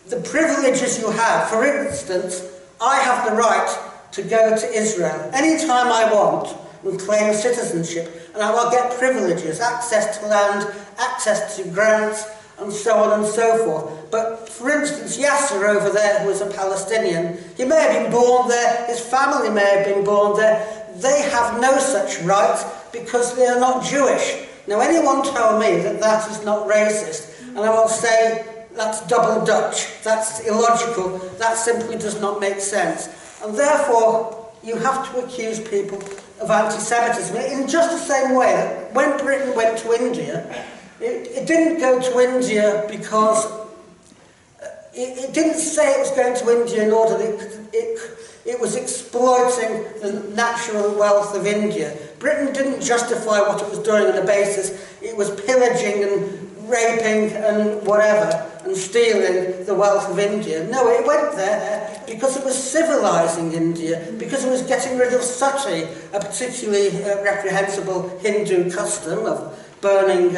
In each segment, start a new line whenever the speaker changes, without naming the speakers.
the privileges you have. For instance, I have the right to go to Israel anytime I want and claim citizenship, and I will get privileges, access to land, access to grants, and so on and so forth. But, for instance, Yasser over there, who was a Palestinian, he may have been born there, his family may have been born there, they have no such rights because they are not Jewish. Now, anyone tell me that that is not racist, and I will say that's double Dutch, that's illogical, that simply does not make sense. And therefore, you have to accuse people of anti-Semitism in just the same way that when Britain went to India, it didn't go to India because it didn't say it was going to India in order that it was exploiting the natural wealth of India. Britain didn't justify what it was doing on the basis it was pillaging and raping and whatever and stealing the wealth of India. No, it went there because it was civilising India, because it was getting rid of sati, a particularly reprehensible Hindu custom of burning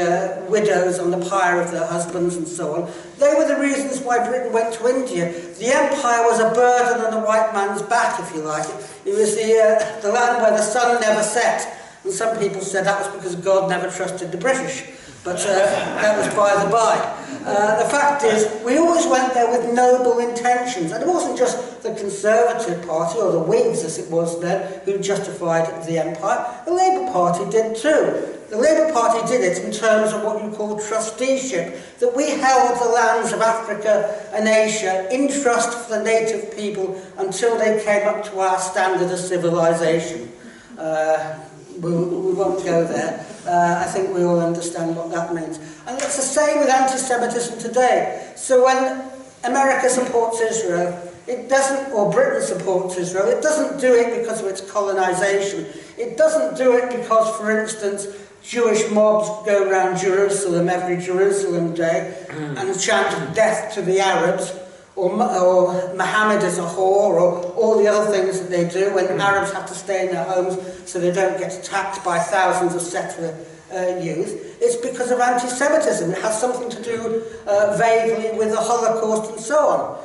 widows on the pyre of their husbands and so on. They were the reasons why Britain went to India. The empire was a burden on the white man's back, if you like. It was the land where the sun never set. And some people said that was because God never trusted the British. But that was by the by. The fact is, we always went there with noble intentions. And it wasn't just the Conservative Party, or the Whigs as it was then, who justified the empire. The Labour Party did too. The Labour Party did it in terms of what you call trusteeship, that we held the lands of Africa and Asia in trust for the native people until they came up to our standard of civilization. We won't go there. I think we all understand what that means. And it's the same with anti-Semitism today. So when America supports Israel, it doesn't, or Britain supports Israel, it doesn't do it because of its colonization. It doesn't do it because, for instance, Jewish mobs go around Jerusalem every Jerusalem Day and chant death to the Arabs, or Muhammad is a whore, or all the other things that they do when Arabs have to stay in their homes so they don't get attacked by thousands of settler youth. It's because of anti-Semitism. It has something to do vaguely with the Holocaust and so on.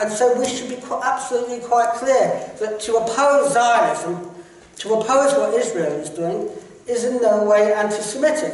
And so we should be absolutely quite clear that to oppose Zionism, to oppose what Israel is doing, is in no way anti-Semitic.